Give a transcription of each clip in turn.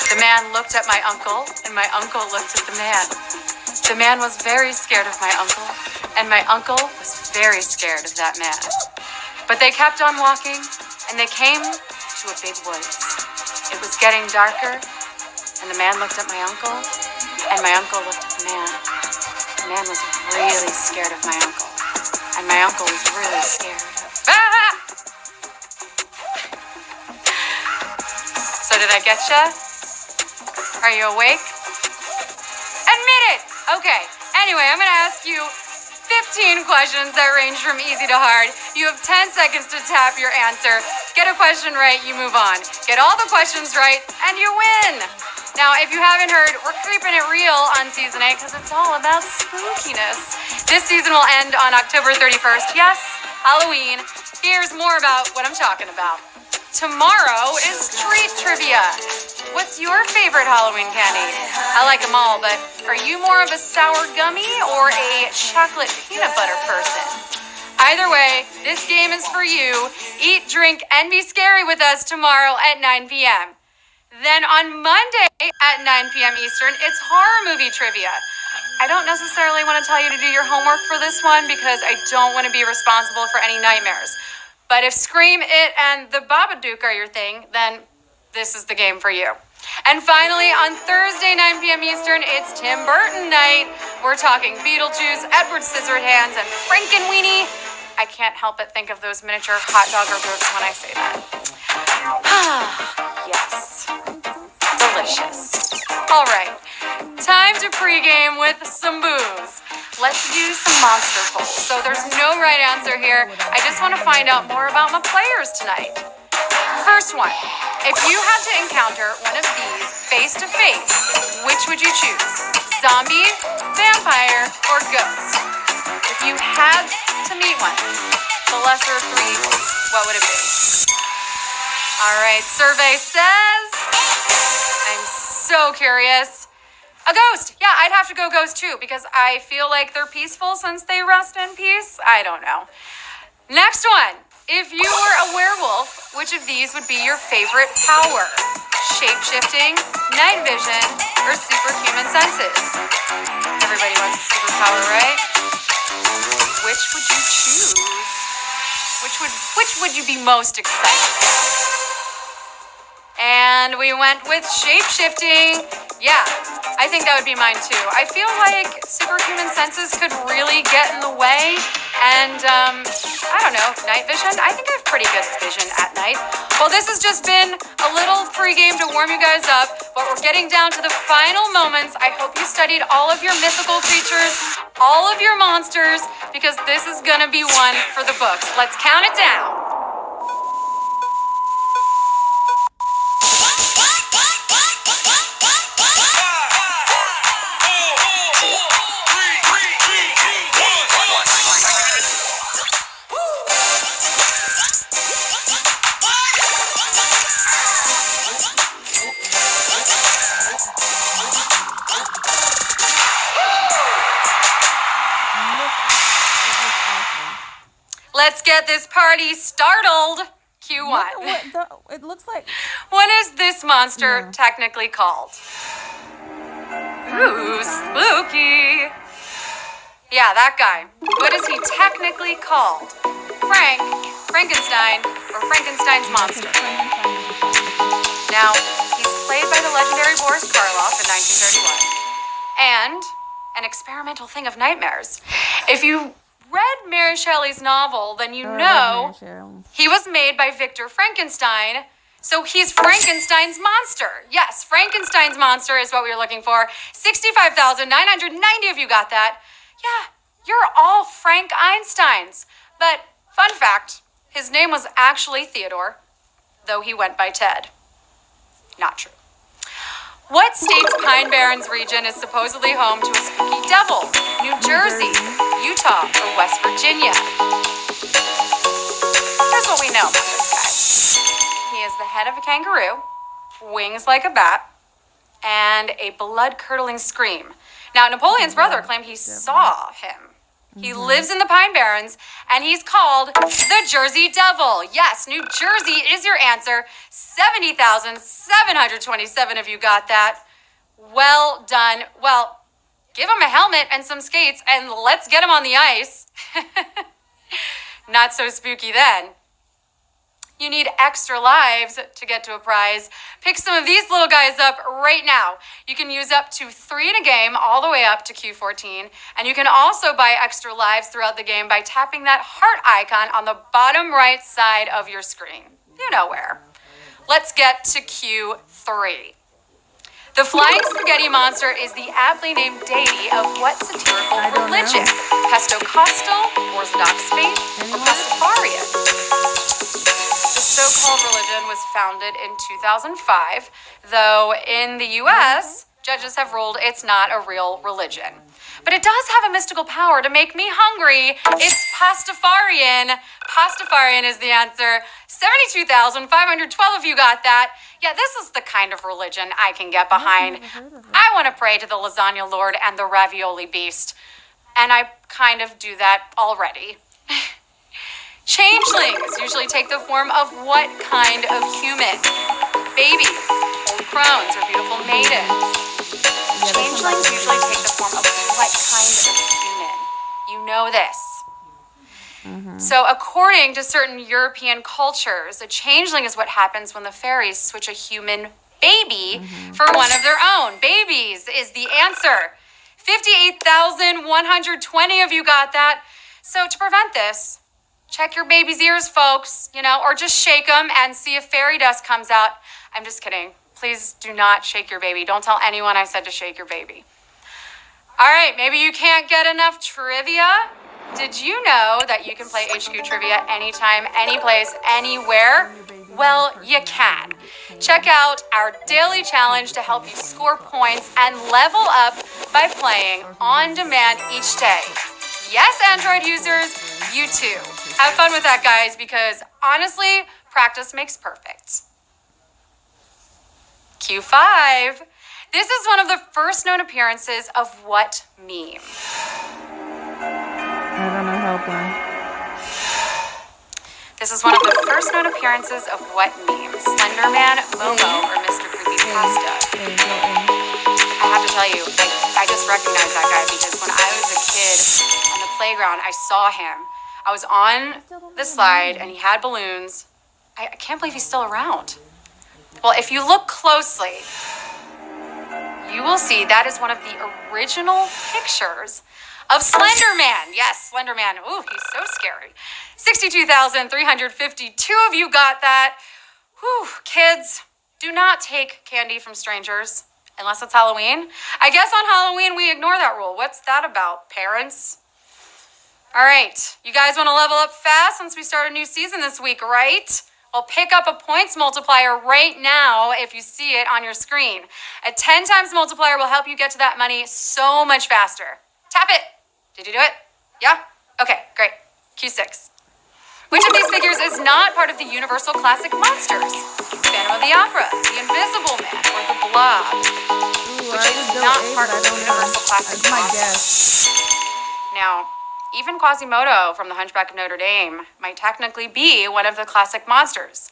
The man looked at my uncle, and my uncle looked at the man. The man was very scared of my uncle, and my uncle was very scared of that man. But they kept on walking, and they came to a big woods. It was getting darker, and the man looked at my uncle, and my uncle looked at the man. The man was really scared of my uncle, and my uncle was really scared of... Ah! So did I get ya? Are you awake? Admit it! Okay, anyway, I'm gonna ask you 15 questions that range from easy to hard. You have 10 seconds to tap your answer. Get a question right, you move on. Get all the questions right, and you win! Now, if you haven't heard, we're keeping it real on Season 8 because it's all about spookiness. This season will end on October 31st. Yes, Halloween. Here's more about what I'm talking about. Tomorrow is treat trivia. What's your favorite Halloween candy? I like them all, but are you more of a sour gummy or a chocolate peanut butter person? Either way, this game is for you. Eat, drink, and be scary with us tomorrow at 9 p.m. Then on Monday at 9 p.m. Eastern, it's horror movie trivia. I don't necessarily want to tell you to do your homework for this one because I don't want to be responsible for any nightmares. But if Scream, It, and The Babadook are your thing, then this is the game for you. And finally, on Thursday, 9 p.m. Eastern, it's Tim Burton night. We're talking Beetlejuice, Edward Scissorhands, and Frankenweenie. I can't help but think of those miniature hot dog jokes when I say that. Yes. Delicious. All right. Time to pregame with some booze. Let's do some monster polls. So there's no right answer here. I just want to find out more about my players tonight. First one. If you had to encounter one of these face to face, which would you choose? Zombie, vampire, or ghost? If you had to meet one, the lesser of three evils, what would it be? All right, survey says... I'm so curious. A ghost. Yeah, I'd have to go ghost too because I feel like they're peaceful since they rest in peace. I don't know. Next one. If you were a werewolf, which of these would be your favorite power? Shape-shifting, night vision, or superhuman senses? Everybody wants a superpower, right? Which would you choose? Which would you be most excited about? And we went with shape-shifting. Yeah, I think that would be mine too. I feel like superhuman senses could really get in the way. And, I don't know, night vision? I think I have pretty good vision at night. Well, this has just been a little pregame to warm you guys up, but we're getting down to the final moments. I hope you studied all of your mythical creatures, all of your monsters, because this is gonna be one for the books. Let's count it down. Let's get this party startled. Q1. It looks like... What is this monster technically called? Ooh, spooky. Yeah, that guy. What is he technically called? Frank, Frankenstein, or Frankenstein's monster? Now, he's played by the legendary Boris Karloff in 1931. And an experimental thing of nightmares. If you read Mary Shelley's novel, then you know he was made by Victor Frankenstein, so he's Frankenstein's monster. Yes, Frankenstein's monster is what we were looking for. 65,990 of you got that. Yeah, you're all Frank Einsteins. But fun fact, his name was actually Theodore, though he went by Ted. Not true. What state's Pine Barrens region is supposedly home to a spooky devil? New Jersey, Utah, or West Virginia? Here's what we know about this guy. He is the head of a kangaroo, wings like a bat, and a blood-curdling scream. Now, Napoleon's brother claimed he saw him. He lives in the Pine Barrens, and he's called the Jersey Devil. Yes, New Jersey is your answer. 70,727 of you got that. Well done. Well, give him a helmet and some skates, and let's get him on the ice. Not so spooky then. You need extra lives to get to a prize. Pick some of these little guys up right now. You can use up to 3 in a game all the way up to Q14. And you can also buy extra lives throughout the game by tapping that heart icon on the bottom right side of your screen. You know where. Let's get to Q3. The Flying Spaghetti Monster is the aptly named deity of what satirical religion? Pentecostal, Orthodox faith, or Pastafarian? The so-called religion was founded in 2005, though in the U.S., judges have ruled it's not a real religion. But it does have a mystical power to make me hungry. It's Pastafarian. Pastafarian is the answer. 72,512 of you got that. Yeah, this is the kind of religion I can get behind. I want to pray to the lasagna lord and the ravioli beast. And I kind of do that already. Changelings usually take the form of what kind of human? Babies, old crones, or beautiful maidens. Changelings usually take the form of what kind of human? You know this. So according to certain European cultures, a changeling is what happens when the fairies switch a human baby for one of their own. Babies is the answer. 58,120 of you got that. So to prevent this, check your baby's ears, folks, or just shake them and see if fairy dust comes out. I'm just kidding. Please do not shake your baby. Don't tell anyone I said to shake your baby. All right, maybe you can't get enough trivia. Did you know that you can play HQ Trivia anytime, any place, anywhere? Well, you can. Check out our daily challenge to help you score points and level up by playing on demand each day. Yes, Android users, you too. Have fun with that, guys, because honestly, practice makes perfect. Q5. This is one of the first known appearances of what meme? I don't know, help one. This is one of the first known appearances of what meme? Slenderman, Momo, or Mr. Creepypasta? I have to tell you, I just recognize that guy because when I was a kid on the playground, I saw him. I was on the slide and he had balloons. I can't believe he's still around. Well, if you look closely, you will see that is one of the original pictures of Slenderman. Yes, Slenderman. Ooh, he's so scary. 62,352 of you got that. Whew, kids, do not take candy from strangers unless it's Halloween. I guess on Halloween we ignore that rule. What's that about, parents? All right, you guys want to level up fast since we start a new season this week, right? Well, pick up a points multiplier right now if you see it on your screen. A 10 times multiplier will help you get to that money so much faster. Tap it. Did you do it? Yeah? Okay, great. Q6. Which of these figures is not part of the Universal Classic Monsters? Phantom of the Opera, the Invisible Man, or the Blob? Which is not part of the Universal Classic Monsters. Now, even Quasimodo from The Hunchback of Notre Dame might technically be one of the classic monsters.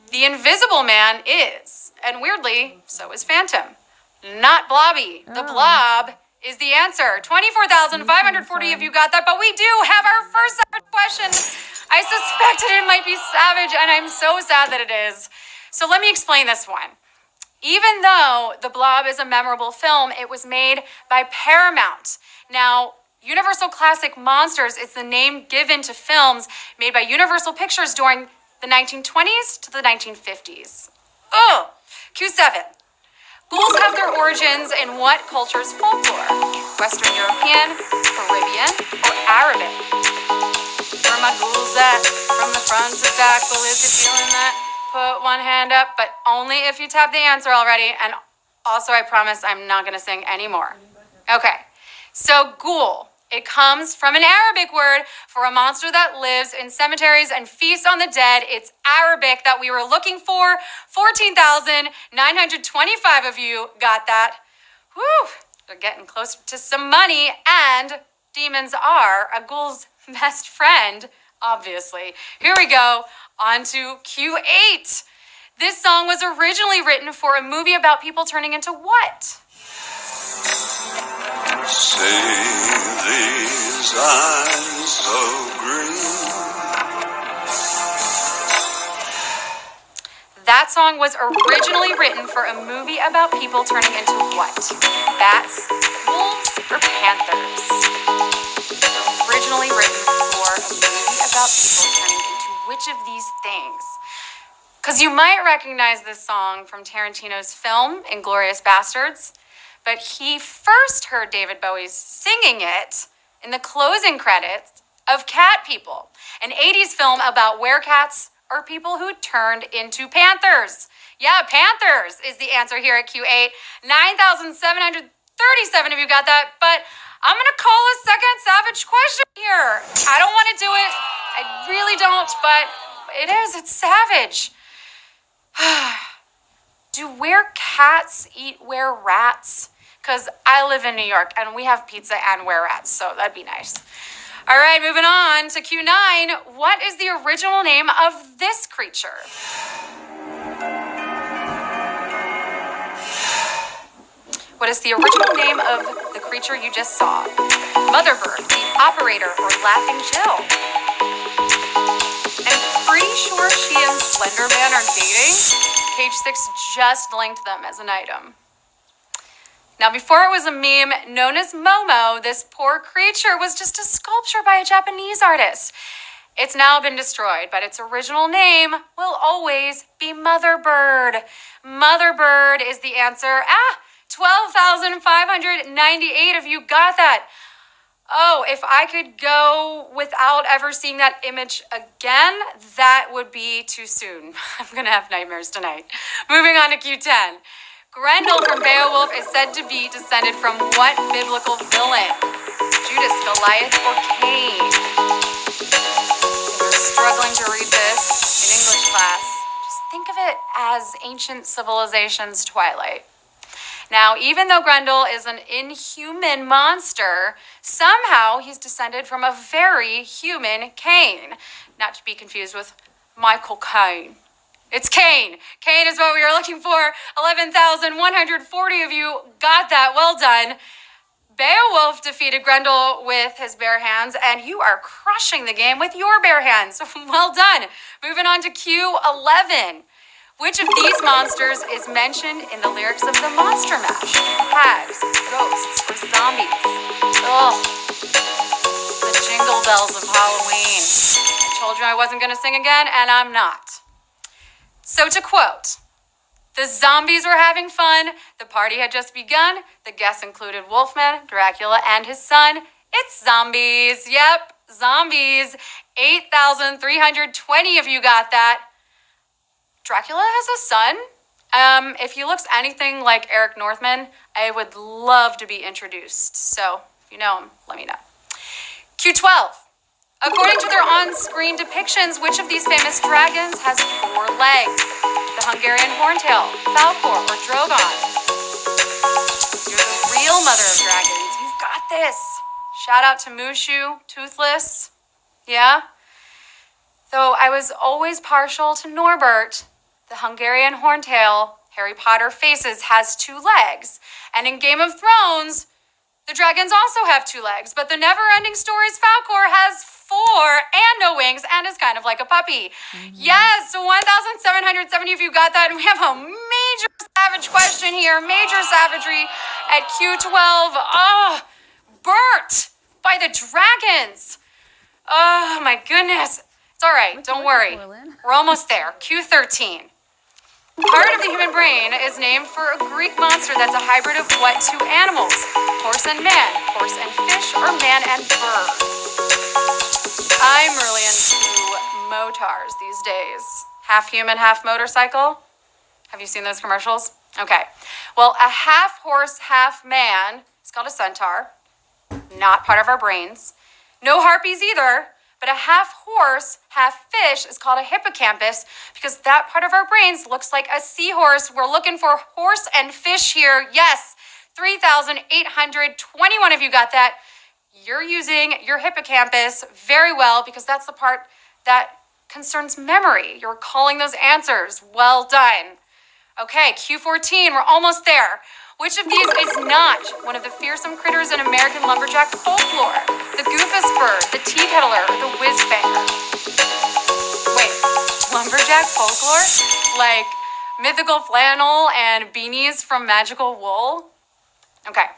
The Invisible Man is, and weirdly, so is Phantom. Not Blobby. The Blob is the answer. 24,540 of you got that, but we do have our first savage question. I suspected it might be savage, and I'm so sad that it is. So let me explain this one. Even though The Blob is a memorable film, it was made by Paramount. Now, Universal Classic Monsters is the name given to films made by Universal Pictures during the 1920s to the 1950s. Oh, Q7. Ghouls have their origins in what culture's folklore? Western European, Caribbean, or Arabic? Where are my ghouls at? From the front to back, well, is you feeling that? Put one hand up, but only if you tap the answer already. And also, I promise I'm not going to sing anymore. Okay, so ghoul. It comes from an Arabic word for a monster that lives in cemeteries and feasts on the dead. It's Arabic that we were looking for. 14,925 of you got that. Whew, we're getting closer to some money and demons are a ghoul's best friend, obviously. Here we go, on to Q8. This song was originally written for a movie about people turning into what? Say these eyes so green. That song was originally written for a movie about people turning into what? Bats, wolves, or panthers? Originally written for a movie about people turning into which of these things? Because you might recognize this song from Tarantino's film, Inglourious Basterds, but he first heard David Bowie's singing it in the closing credits of Cat People, an 80s film about werecats or people who turned into panthers. Yeah, panthers is the answer here at Q8. 9,737 of you got that, but I'm gonna call a second savage question here. I don't wanna do it, I really don't, but it's savage. Do were-cats eat were-rats? Because I live in New York and we have pizza and were-rats, so that'd be nice. All right, moving on to Q9. What is the original name of this creature? What is the original name of the creature you just saw? Motherbird, the operator, or Laughing Jill? I'm pretty sure she and Slender Man are dating. Page 6 just linked them as an item. Now, before it was a meme known as Momo, this poor creature was just a sculpture by a Japanese artist. It's now been destroyed, but its original name will always be Motherbird. Motherbird is the answer. 12,598 of you got that. Oh, if I could go without ever seeing that image again, that would be too soon. I'm going to have nightmares tonight. Moving on to Q10. Grendel from Beowulf is said to be descended from what biblical villain? Judas, Goliath, or Cain? If you're struggling to read this in English class, just think of it as ancient civilization's Twilight. Now, even though Grendel is an inhuman monster, somehow he's descended from a very human Cain. Not to be confused with Michael Caine. It's Cain. Cain is what we were looking for. 11,140 of you got that. Well done. Beowulf defeated Grendel with his bare hands, and you are crushing the game with your bare hands. Well done. Moving on to Q11. Which of these monsters is mentioned in the lyrics of the Monster Mash? Hags, ghosts, or zombies? Ugh. The jingle bells of Halloween. I told you I wasn't going to sing again, and I'm not. So to quote, the zombies were having fun, the party had just begun, the guests included Wolfman, Dracula, and his son. It's zombies. Yep, zombies. 8,320 of you got that. Dracula has a son. If he looks anything like Eric Northman, I would love to be introduced. So if you know him, let me know. Q12. According to their on-screen depictions, which of these famous dragons has 4 legs? The Hungarian horntail, Falkor, or Drogon? You're the real mother of dragons. You've got this. Shout out to Mushu, Toothless. Yeah? Though I was always partial to Norbert, the Hungarian horntail Harry Potter faces has 2 legs. And in Game of Thrones, the dragons also have 2 legs. But the never-ending stories Falkor has 4 and no wings and is kind of like a puppy. Mm-hmm. Yes, so 1,770 of you got that. And we have a major savage question here. Major savagery at Q12. Oh, burnt by the dragons. Oh, my goodness. It's all right. Don't worry. We're almost there. Q13. Part of the human brain is named for a Greek monster that's a hybrid of what 2 animals? Horse and man, horse and fish, or man and bird? I'm really into motars these days. Half human, half motorcycle. Have you seen those commercials? Okay. Well, a half horse, half man is called a centaur. Not part of our brains. No harpies either. But a half horse, half fish is called a hippocampus because that part of our brains looks like a seahorse. We're looking for horse and fish here. Yes, 3,821 of you got that. you're using your hippocampus very well because that's the part that concerns memory. You're recalling those answers. Well done. Okay, Q14, we're almost there. Which of these is not one of the fearsome critters in American lumberjack folklore? The goofus bird, the tea kettler, or the whizbanger? Wait, lumberjack folklore? Like mythical flannel and beanies from magical wool? Okay.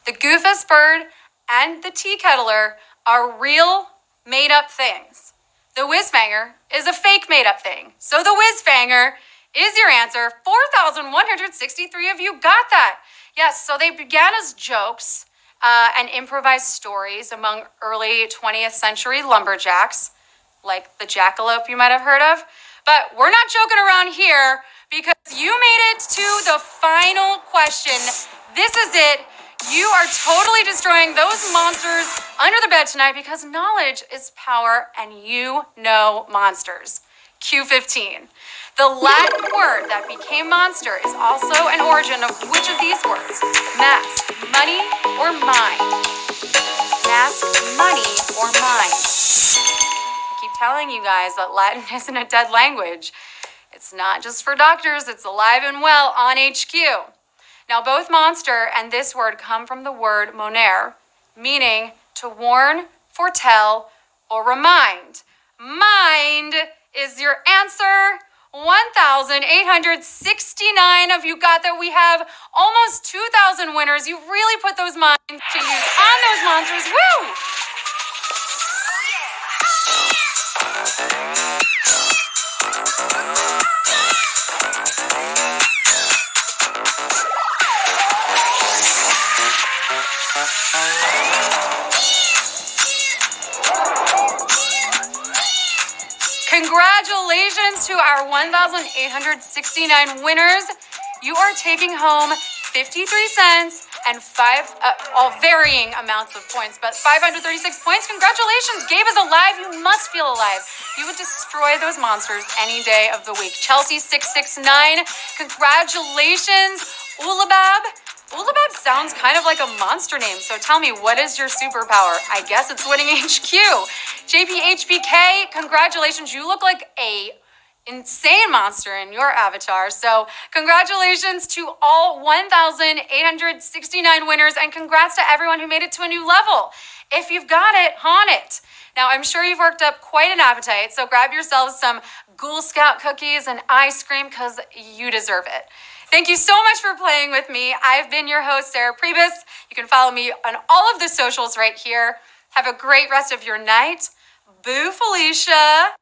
The goofus bird and the tea kettler are real made-up things. The whizbanger is a fake made-up thing. So the whizbanger is your answer. 4,163 of you got that. Yes, so they began as jokes and improvised stories among early 20th century lumberjacks, like the jackalope you might have heard of. But we're not joking around here because you made it to the final question. This is it. You are totally destroying those monsters under the bed tonight because knowledge is power and you know monsters. Q15. The Latin word that became monster is also an origin of which of these words? Mask, money, or mind? Mask, money, or mind? I keep telling you guys that Latin isn't a dead language. It's not just for doctors, it's alive and well on HQ. Now, both monster and this word come from the word monere, meaning to warn, foretell, or remind. Mind is your answer. 1,869 of you got that. We have almost 2,000 winners. You really put those minds to use on those monsters. Woo! Congratulations to our 1,869 winners. You are taking home 53 cents and all varying amounts of points, but 536 points. Congratulations. Gabe is alive. You must feel alive. You would destroy those monsters any day of the week. Chelsea669, congratulations. Ulabab. Ulabab sounds kind of like a monster name, so tell me, what is your superpower? I guess it's winning HQ. JPHBK, congratulations. You look like a insane monster in your avatar. So congratulations to all 1,869 winners, and congrats to everyone who made it to a new level. If you've got it, haunt it. Now, I'm sure you've worked up quite an appetite, so grab yourselves some Ghoul Scout cookies and ice cream because you deserve it. Thank you so much for playing with me. I've been your host, Sarah Priebus. You can follow me on all of the socials right here. Have a great rest of your night. Boo, Felicia.